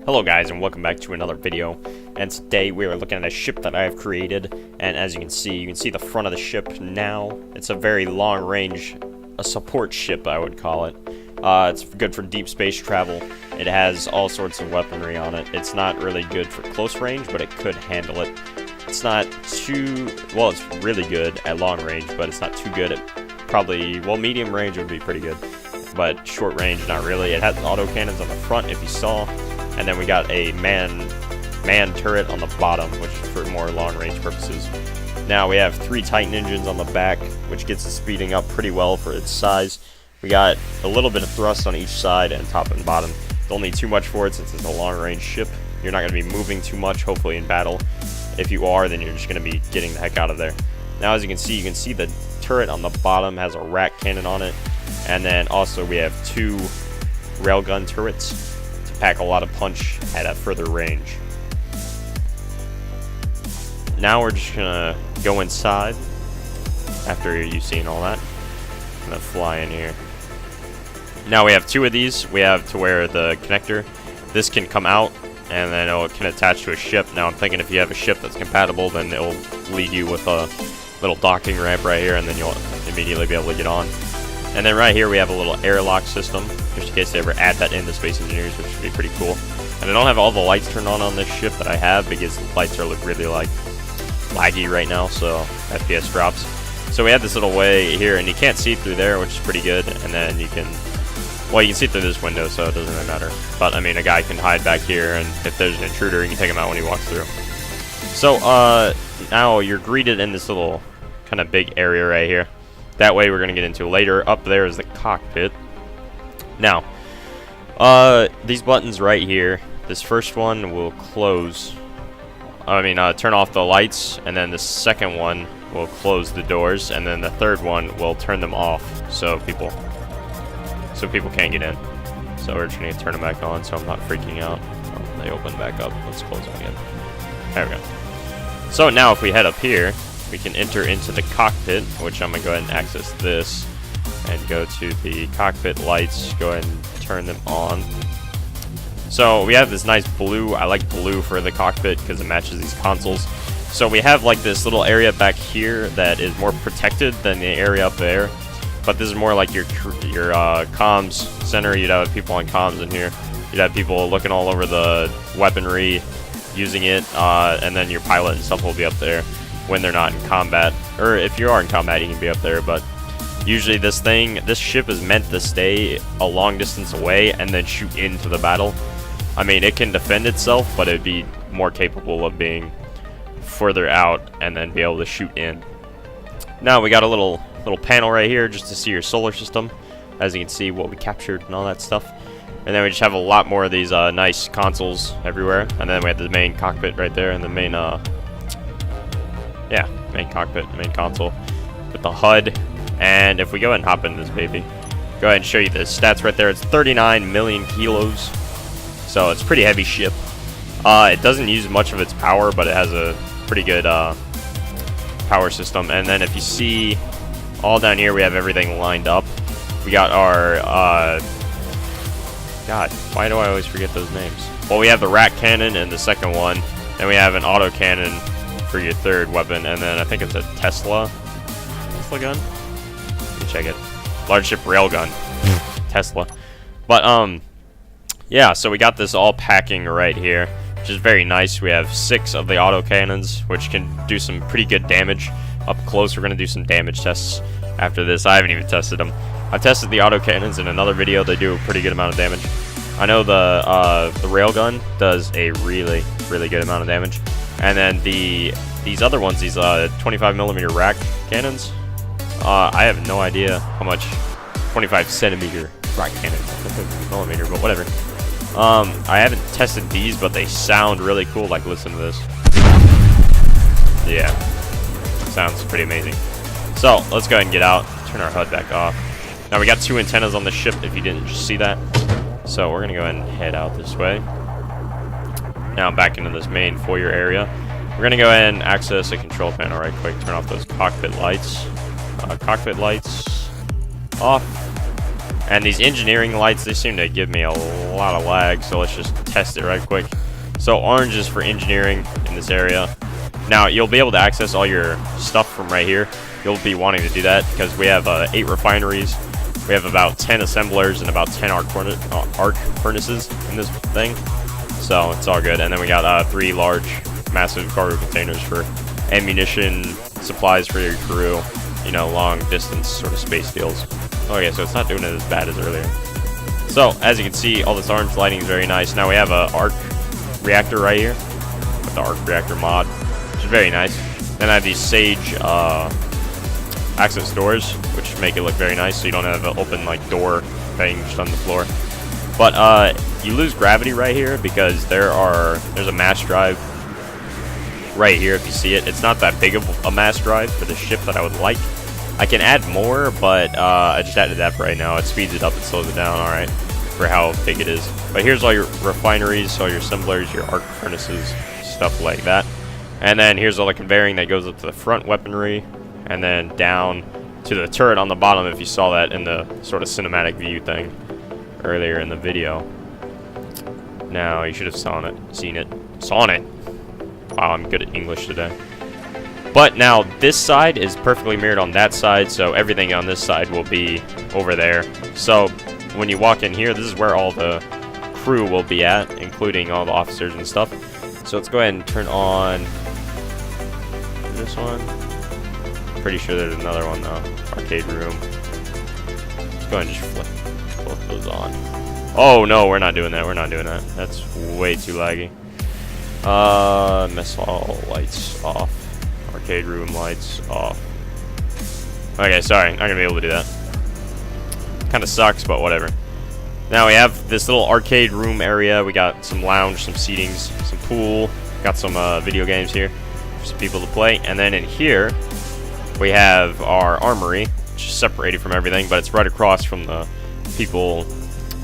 Hello guys, and welcome back to another video. And today we are looking at a ship that I have created, and as you can see the front of the ship now. It's a very long range, a support ship I would call it. It's good for deep space travel. It has all sorts of weaponry on it. It's not really good for close range, but it could handle it. It's not too, well, it's really good at long range, but it's not too good at probably, well, medium range would be pretty good, but short range, not really. It has auto cannons on the front, if you saw. And then we got a man turret on the bottom, which is for more long-range purposes. Now we have 3 Titan engines on the back, which gets it speeding up pretty well for its size. We got a little bit of thrust on each side and top and bottom. Don't need too much for it since it's a long-range ship. You're not going to be moving too much, hopefully, in battle. If you are, then you're just going to be getting the heck out of there. Now, as you can see the turret on the bottom has a rat cannon on it. And then also we have 2 railgun turrets. Pack a lot of punch at a further range. Now we're just gonna go inside after you've seen all that. I'm gonna fly in here. Now we have 2 of these. We have to where the connector, this can come out and then it can attach to a ship. Now I'm thinking if you have a ship that's compatible, then it'll lead you with a little docking ramp right here, and then you'll immediately be able to get on. And then right here we have a little airlock system, just in case they ever add that into Space Engineers, which would be pretty cool. And I don't have all the lights turned on this ship that I have, because the lights are really like laggy right now, so FPS drops. So we have this little way here, and you can't see through there, which is pretty good. And then you can, well, you can see through this window, so it doesn't really matter. But I mean, a guy can hide back here, and if there's an intruder, you can take him out when he walks through. So now you're greeted in this little kind of big area right here. That way we're going to get into later. Up there is the cockpit. Now, these buttons right here, this first one will close, turn off the lights, and then the second one will close the doors, and then the third one will turn them off so people can't get in. So we're just going to turn them back on so I'm not freaking out. Oh, they open back up. Let's close them again. There we go. So now if we head up here, we can enter into the cockpit, which I'm going to go ahead and access this and go to the cockpit lights, go ahead and turn them on. So we have this nice blue. I like blue for the cockpit because it matches these consoles. So we have like this little area back here that is more protected than the area up there, but this is more like your comms center. You'd have people on comms in here. You'd have people looking all over the weaponry, using it, and then your pilot and stuff will be up there when they're not in combat, or if you are in combat you can be up there. But usually this ship is meant to stay a long distance away and then shoot into the battle. I mean, it can defend itself, but it'd be more capable of being further out and then be able to shoot in. Now we got a little panel right here just to see your solar system, as you can see what we captured and all that stuff. And then we just have a lot more of these nice consoles everywhere, and then we have the main cockpit right there, and the main main cockpit, main console with the HUD. And if we go ahead and hop into this baby, go ahead and show you the stats right there. It's 39 million kilos, so it's a pretty heavy ship. It doesn't use much of its power, but it has a pretty good power system. And then if you see all down here, we have everything lined up. We got our God, why do I always forget those names? Well, we have the rat cannon in the second one, and we have an auto cannon for your third weapon, and then I think it's a Tesla gun. Let me check it. Large ship railgun. Tesla. But yeah, so we got this all packing right here, which is very nice. We have 6 of the auto cannons, which can do some pretty good damage. Up close, we're going to do some damage tests after this. I haven't even tested them. I've tested the auto cannons in another video. They do a pretty good amount of damage. I know the railgun does a really good amount of damage. And then these other ones, these 25mm rack cannons, I have no idea how much 25cm rack cannons, millimeter, but whatever. I haven't tested these, but they sound really cool. Like, listen to this. Yeah, sounds pretty amazing. So let's go ahead and get out. Turn our HUD back off. Now we got 2 antennas on the ship, if you didn't just see that. So we're gonna go ahead and head out this way. Now back into this main foyer area. We're gonna go ahead and access a control panel right quick. Turn off those cockpit lights. Cockpit lights off. And these engineering lights, they seem to give me a lot of lag, so let's just test it right quick. So orange is for engineering in this area. Now, you'll be able to access all your stuff from right here. You'll be wanting to do that because we have 8 refineries. We have about 10 assemblers and about 10 arc furnaces in this thing. So it's all good. And then we got 3 large, massive cargo containers for ammunition, supplies for your crew, you know, long distance sort of space deals. Okay, so it's not doing it as bad as earlier. So, as you can see, all this orange lighting is very nice. Now we have a arc reactor right here with the arc reactor mod, which is very nice. Then I have these Sage access doors, which make it look very nice, so you don't have an open like door thing just on the floor. But you lose gravity right here because there's a mass drive right here if you see it. It's not that big of a mass drive for the ship that I would like. I can add more, but I just added that for right now. It speeds it up and slows it down, alright, for how big it is. But here's all your refineries, all your assemblers, your arc furnaces, stuff like that. And then here's all the conveying that goes up to the front weaponry, and then down to the turret on the bottom, if you saw that in the sort of cinematic view thing earlier in the video. Now, you should have seen it. Wow, I'm good at English today. But now, this side is perfectly mirrored on that side, so everything on this side will be over there. So, when you walk in here, this is where all the crew will be at, including all the officers and stuff. So let's go ahead and turn on this one. Pretty sure there's another one though. Arcade room. Let's go ahead and just flip both those on. Oh no, we're not doing that. We're not doing that. That's way too laggy. Mess hall lights off. Arcade room lights off. Okay, sorry, I'm not gonna be able to do that. Kind of sucks, but whatever. Now we have this little arcade room area. We got some lounge, some seatings, some pool. Got some video games here for some people to play. And then in here, we have our armory, which is separated from everything, but it's right across from the people,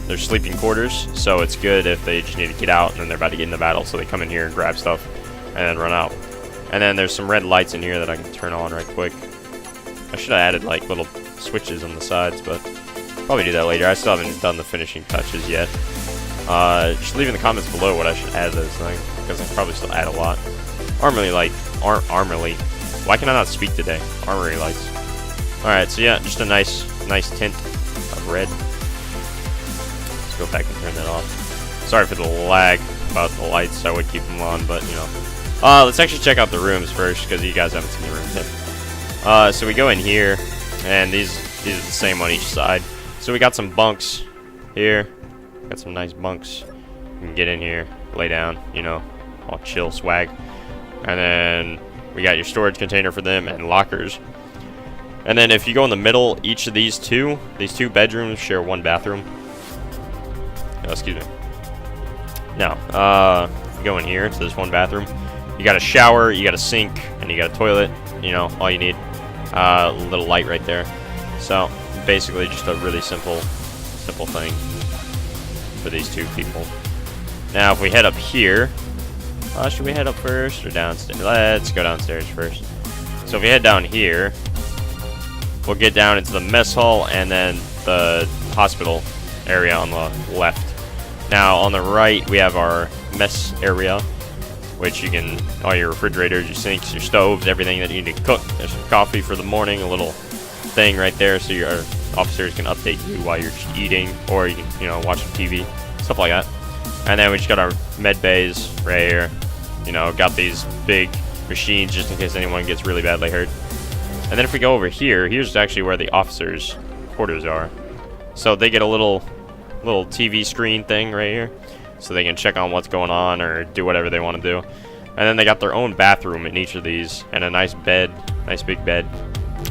their sleeping quarters. So it's good if they just need to get out and then they're about to get in the battle, so they come in here and grab stuff and then run out. And then there's some red lights in here that I can turn on right quick. I should have added like little switches on the sides, but probably do that later. I still haven't done the finishing touches yet. Just leave in the comments below what I should add to this thing, because I can probably still add a lot. Armory light, armory. Why can I not speak today? Armory lights. All right, so yeah, just a nice tint of red. Let's go back and turn that off. Sorry for the lag about the lights. I would keep them on, but you know. Let's actually check out the rooms first, because you guys haven't seen the rooms yet. So we go in here, and these are the same on each side. So we got some bunks here. Got some nice bunks. You can get in here, lay down, you know, all chill swag. And then we got your storage container for them and lockers. And then if you go in the middle, each of these two bedrooms share one bathroom. Oh, excuse me. Now, if you go in here to this one bathroom, you got a shower, you got a sink, and you got a toilet. You know, all you need. A little light right there. So basically, just a really simple thing for these two people. Now, if we head up here, should we head up first or downstairs? Let's go downstairs first. So if we head down here, we'll get down into the mess hall and then the hospital area on the left. Now, on the right, we have our mess area, which you can, all your refrigerators, your sinks, your stoves, everything that you need to cook. There's some coffee for the morning, a little thing right there so your officers can update you while you're just eating, or you can, you know, watch some TV, stuff like that. And then we just got our med bays right here. You know, got these big machines just in case anyone gets really badly hurt. And then if we go over here, here's actually where the officers' quarters are. So they get a little TV screen thing right here, so they can check on what's going on or do whatever they want to do. And then they got their own bathroom in each of these, and a nice bed, nice big bed,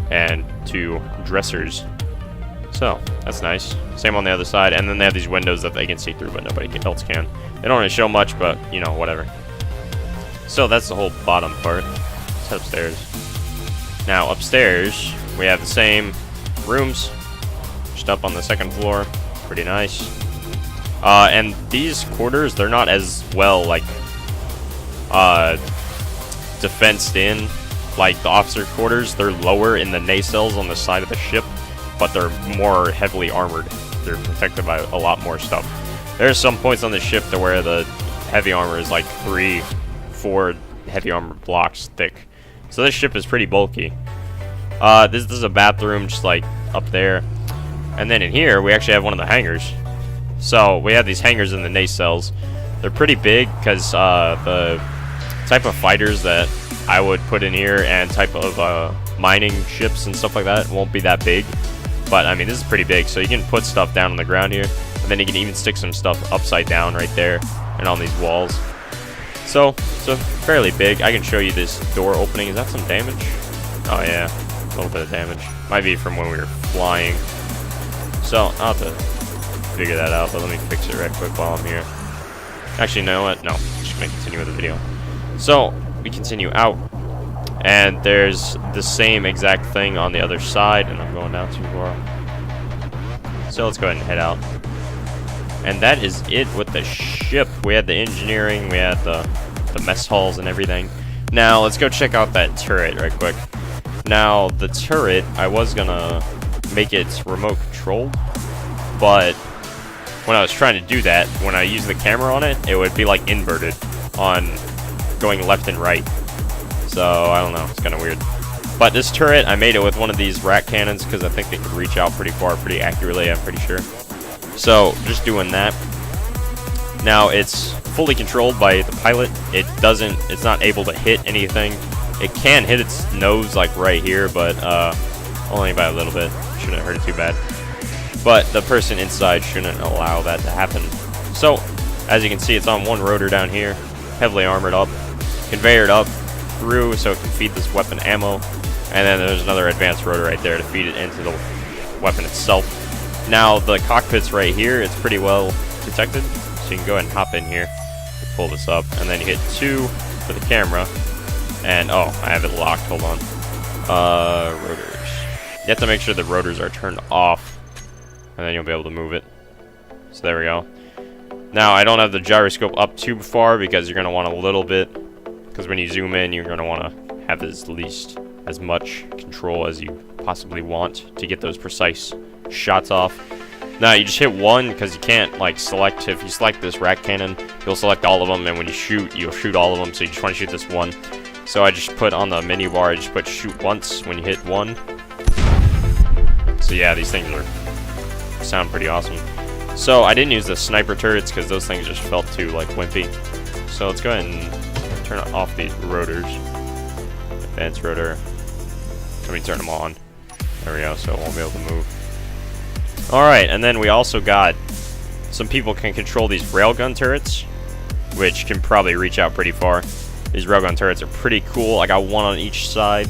and 2 dressers. So that's nice. Same on the other side, and then they have these windows that they can see through, but nobody else can. They don't really show much, but you know, whatever. So that's the whole bottom part. Let's head upstairs. Now upstairs, we have the same rooms, just up on the 2nd floor. Pretty nice. And these quarters, they're not as well, like, defensed in like the officer quarters. They're lower in the nacelles on the side of the ship, but they're more heavily armored. they're protected by a lot more stuff. There's some points on the ship to where the heavy armor is like 3-4 heavy armor blocks thick. So this ship is pretty bulky. This is a bathroom just like up there. And then in here, we actually have one of the hangars. So we have these hangars in the nacelles. They're pretty big because the type of fighters that I would put in here and type of mining ships and stuff like that won't be that big. But I mean, this is pretty big, so you can put stuff down on the ground here, and then you can even stick some stuff upside down right there and on these walls. So fairly big. I can show you this door opening. Is that some damage? Oh yeah, a little bit of damage. Might be from when we were flying. So I'll have to figure that out, but let me fix it right quick while I'm here. Actually, you know what? No, I'm just gonna continue with the video. So we continue out, and there's the same exact thing on the other side, and I'm going down too far. So let's go ahead and head out. And that is it with the ship. We had the engineering, we had the mess halls and everything. Now let's go check out that turret right quick. Now the turret, I was gonna make it remote controlled, but when I was trying to do that, when I used the camera on it, it would be like inverted on going left and right. So I don't know, it's kind of weird. But this turret, I made it with one of these rack cannons because I think they could reach out pretty far, pretty accurately, I'm pretty sure. So just doing that. Now it's fully controlled by the pilot. It's not able to hit anything. It can hit its nose like right here, but only by a little bit. Shouldn't hurt it too bad. But the person inside shouldn't allow that to happen. So as you can see, it's on one rotor down here, heavily armored up, conveyored up through so it can feed this weapon ammo, and then there's another advanced rotor right there to feed it into the weapon itself. Now the cockpit's right here, it's pretty well protected, so you can go ahead and hop in here, pull this up, and then you hit 2 for the camera, and oh, I have it locked, hold on. Rotors. You have to make sure the rotors are turned off, and then you'll be able to move it. So there we go. Now I don't have the gyroscope up too far because you're going to want a little bit, because when you zoom in, you're going to want to have as much control as you possibly want to get those precise shots off. Now you just hit 1 because you can't like select. If you select this rack cannon, you'll select all of them, and when you shoot, you'll shoot all of them. So you just want to shoot this one. So I just put on the menu bar, I just put shoot once when you hit 1. So yeah, these things sound pretty awesome. So I didn't use the sniper turrets because those things just felt too like wimpy. So let's go ahead and turn off these rotors. Advanced rotor. Let me turn them on. There we go, so it won't be able to move. Alright, and then we also got some people can control these railgun turrets, which can probably reach out pretty far. These railgun turrets are pretty cool. I got one on each side.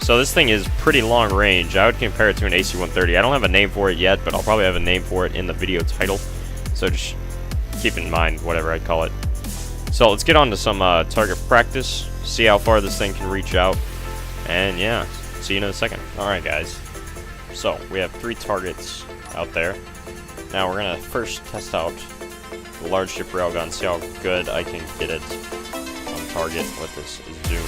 So this thing is pretty long range. I would compare it to an AC-130. I don't have a name for it yet, but I'll probably have a name for it in the video title. So just keep in mind whatever I call it. So let's get on to some target practice. See how far this thing can reach out. And yeah, see you in a second. Alright guys. So we have 3 targets out there. Now we're going to first test out the large ship railgun. See how good I can get it on target with this zoom.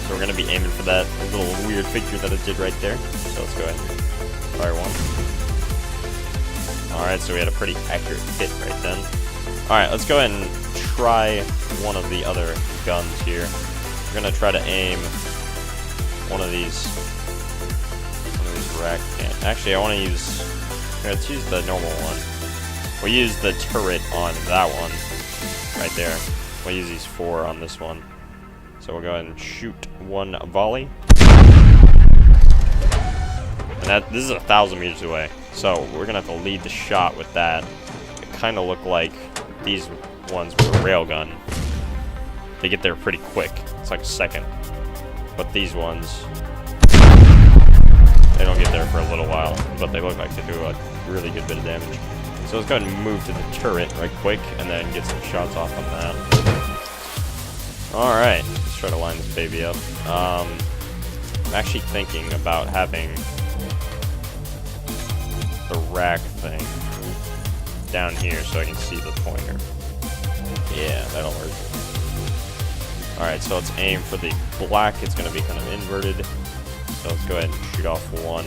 So we're going to be aiming for that little weird figure that it did right there. So let's go ahead and fire 1. Alright, so we had a pretty accurate hit right then. Alright, let's go ahead and try one of the other guns here. We're going to try to aim one of these rack. Actually, I want to use... Let's use the normal one. We'll use the turret on that one right there. We'll use these 4 on this one. So we'll go ahead and shoot 1 volley. And this is 1,000 meters away. So we're gonna have to lead the shot with that. It kind of look like these ones with a railgun. They get there pretty quick. It's like a second. But these ones, they don't get there for a little while. But they look like they do a really good bit of damage. So let's go ahead and move to the turret right quick and then get some shots off on that. Alright, let's try to line this baby up. I'm actually thinking about having the rack thing down here so I can see the pointer. Yeah, that'll work. Alright, so let's aim for the black. It's going to be kind of inverted. So let's go ahead and shoot off 1.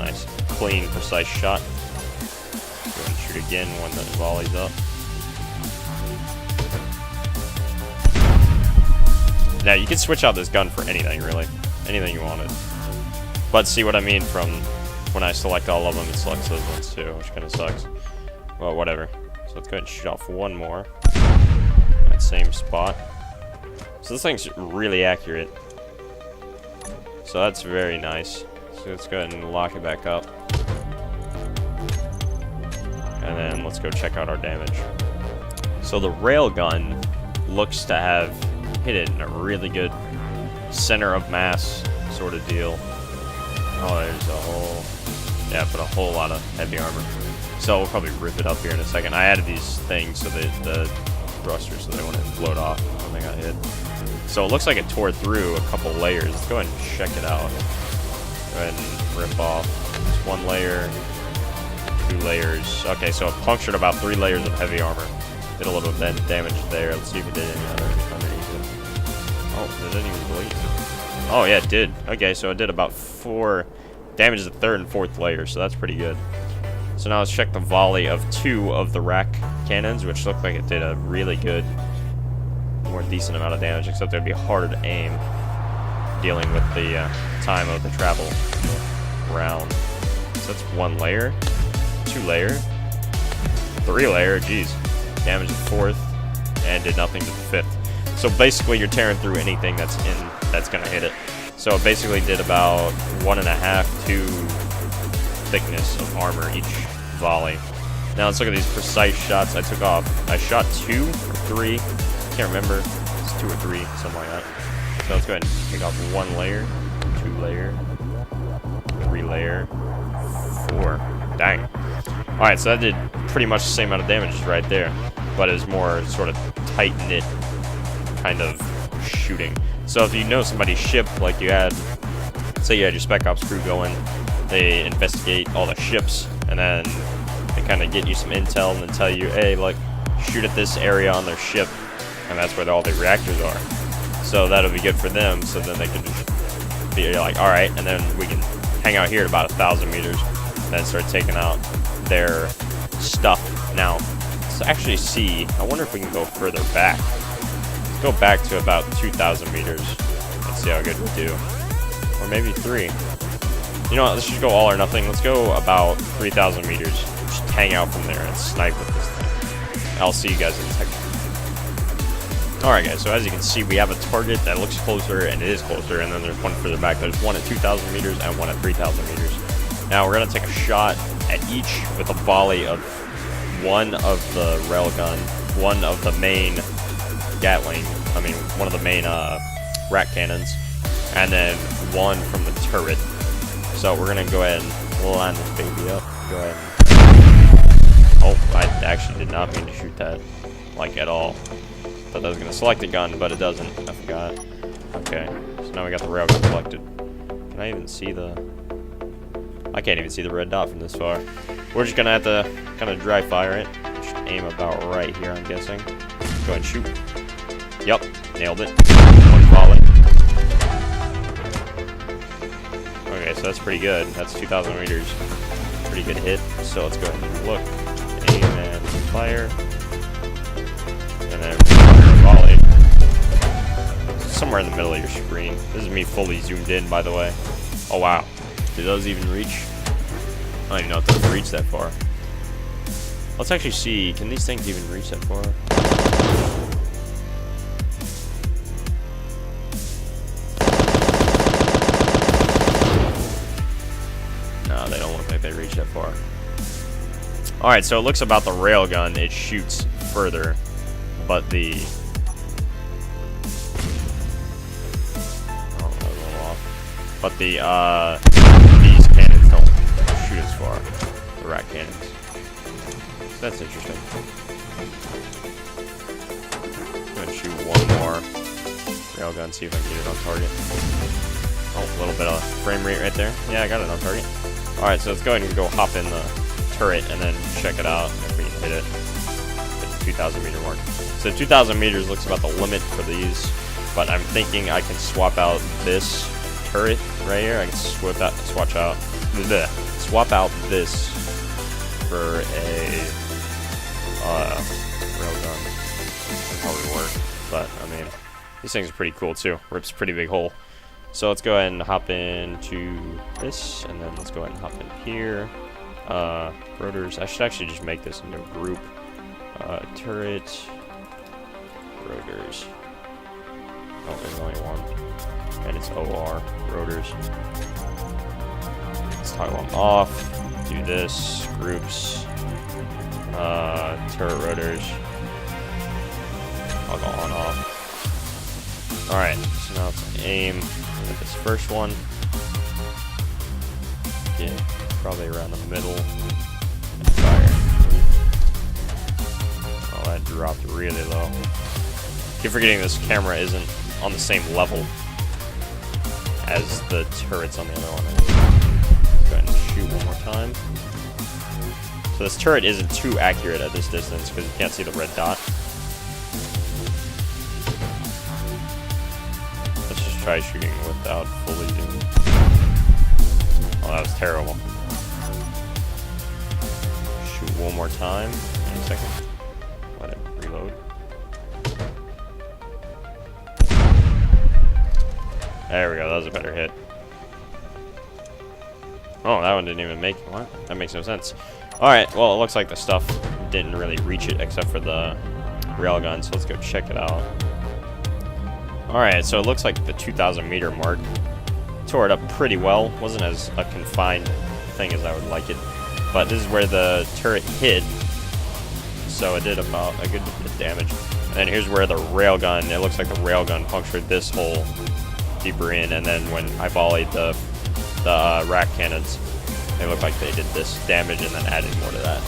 a nice, clean, precise shot. Go ahead and shoot again when the volley's up. Now, you can switch out this gun for anything, really. Anything you wanted. But see what I mean from when I select all of them, it selects those ones too, which kind of sucks. Well, whatever. So let's go ahead and shoot off one more. That same spot. So this thing's really accurate. So that's very nice. So let's go ahead and lock it back up. And then let's go check out our damage. So the railgun looks to have hit it in a really good center of mass sort of deal. Oh, there's a whole... Yeah, put a whole lot of heavy armor. So we'll probably rip it up here in a second. I added these things so that the thrusters so they wouldn't float off when they got hit. So it looks like it tore through a couple layers. Let's go ahead and check it out. Go ahead and rip off just one layer, 2 layers. Okay, so it punctured about 3 layers of heavy armor. Did a little bit of damage there. Let's see if it did any other underneath it. Oh, it didn't even bleed. Oh, yeah, it did. Okay, so it did about 4 damage to the 3rd and 4th layer, so that's pretty good. So now let's check the volley of 2 of the rack cannons, which looked like it did a really good, more decent amount of damage, except it would be harder to aim, dealing with the time of the travel round. So that's 1 layer, 2 layer, 3 layer, geez. Damage to the 4th, and did nothing to the 5th. So basically you're tearing through anything that's gonna hit it. So it basically did about 1.5 to 2 thickness of armor each volley. Now let's look at these precise shots I took off. I shot 2 or 3, can't remember, it's 2 or 3, something like that. So let's go ahead and take off 1 layer, 2 layer, 3 layer, 4. Dang. Alright, so that did pretty much the same amount of damage right there, but it was more sort of tight-knit kind of shooting. So if you know somebody's ship, like you had, say you had your Spec Ops crew going, they investigate all the ships, and then they kind of get you some intel and then tell you, hey, like, shoot at this area on their ship, and that's where all the reactors are. So that'll be good for them, so then they can just be like, alright, and then we can hang out here at about 1,000 meters, and then start taking out their stuff. Now, let's actually see, I wonder if we can go further back. Let's go back to about 2,000 meters. Let's see how good we do. Or maybe 3. You know what, let's just go all or nothing. Let's go about 3,000 meters. Just hang out from there and snipe with this thing. I'll see you guys in a second. Alright guys, so as you can see, we have a target that looks closer, and it is closer, and then there's one further back. There's one at 2,000 meters and one at 3,000 meters. Now we're going to take a shot at each with a volley of 1 of the railgun, 1 of the main one of the main rack cannons, and then 1 from the turret. So we're gonna go ahead and line this baby up. Go ahead. Oh, I actually did not mean to shoot that, like, at all. Thought I was gonna select a gun, but it doesn't. I forgot. Okay, so now we got the railgun selected. Can I even see the... I can't even see the red dot from this far. We're just gonna have to kind of dry fire it. Just aim about right here, I'm guessing. Go ahead and shoot. Yep, nailed it. 1 volley. Okay, so that's pretty good. That's 2,000 meters. Pretty good hit. So let's go ahead and look. Aim and fire. And then fire a volley. Somewhere in the middle of your screen. This is me fully zoomed in, by the way. Oh, wow. Do those even reach? I don't even know if those reach that far. Let's actually see. Can these things even reach that far? No, they don't look like they reach that far. Alright, so it looks about the railgun. It shoots further. But the... Oh, that was a little off. But the, these cannons don't shoot as far. The rack cannons. So that's interesting. I'm gonna shoot 1 more railgun, see if I can get it on target. Oh, a little bit of frame rate right there. Yeah, I got it on target. Alright, so let's go ahead and go hop in the turret and then check it out if we can hit it. Hit the 2,000 meter mark. So 2,000 meters looks about the limit for these, but I'm thinking I can swap out this turret right here. I can switch out swap out this for a railgun. That'll probably work, but I mean, these things are pretty cool too. Rips a pretty big hole. So let's go ahead and hop into this, and then let's go ahead and hop in here. Rotors. I should actually just make this into a group. Turret. Rotors. Oh, there's only one. And it's OR. Rotors. Let's toggle them off. Do this. Groups. Turret rotors. Toggle on off. Alright, so now let's aim at this first one. Get probably around the middle. And fire. Oh, that dropped really low. Keep forgetting this camera isn't on the same level as the turrets on the other one. Let's go ahead and shoot one more time. So this turret isn't too accurate at this distance because you can't see the red dot. Let's just try shooting without fully zoom. Oh, that was terrible. Shoot one more time. In a second. Let it reload. There we go, that was a better hit. Oh, that one didn't even make it. What? That makes no sense. Alright, well, it looks like the stuff didn't really reach it except for the railgun, so let's go check it out. Alright, so it looks like the 2,000 meter mark tore it up pretty well. Wasn't as a confined thing as I would like it, but this is where the turret hit, so it did about a good bit of damage. And then here's where the railgun, it looks like the railgun punctured this hole deeper in, and then when I volleyed the rack cannons, they look like they did this damage and then added more to that.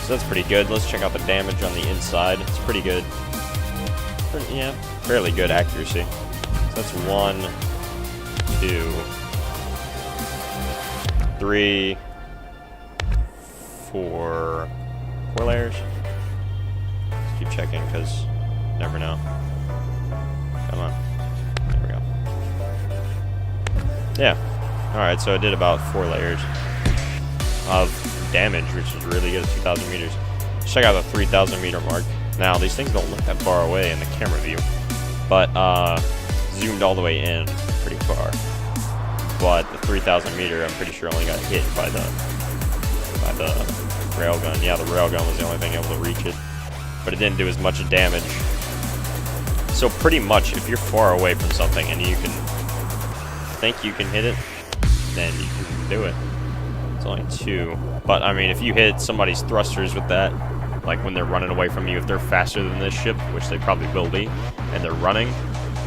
So that's pretty good. Let's check out the damage on the inside. It's pretty good. Yeah, fairly good accuracy. So that's 1, 2, 3, 4 layers. Let's keep checking because you never know. Come on. There we go. Yeah. Alright, so it did about 4 layers of damage, which is really good at 2,000 meters. Let's check out the 3,000 meter mark. Now, these things don't look that far away in the camera view, but zoomed all the way in pretty far. But the 3,000 meter, I'm pretty sure only got hit by the railgun. Yeah, the railgun was the only thing able to reach it, but it didn't do as much damage. So pretty much, if you're far away from something and you can think you can hit it, then you can do it. It's only 2. But, I mean, if you hit somebody's thrusters with that, like when they're running away from you, if they're faster than this ship, which they probably will be, and they're running,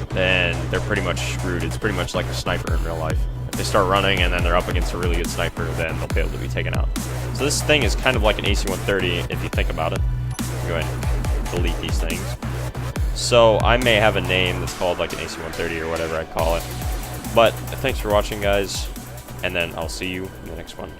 then they're pretty much screwed. It's pretty much like a sniper in real life. If they start running and then they're up against a really good sniper, then they'll be able to be taken out. So this thing is kind of like an AC-130, if you think about it. Go ahead and delete these things. So I may have a name that's called like an AC-130 or whatever I call it. But thanks for watching, guys, and then I'll see you in the next one.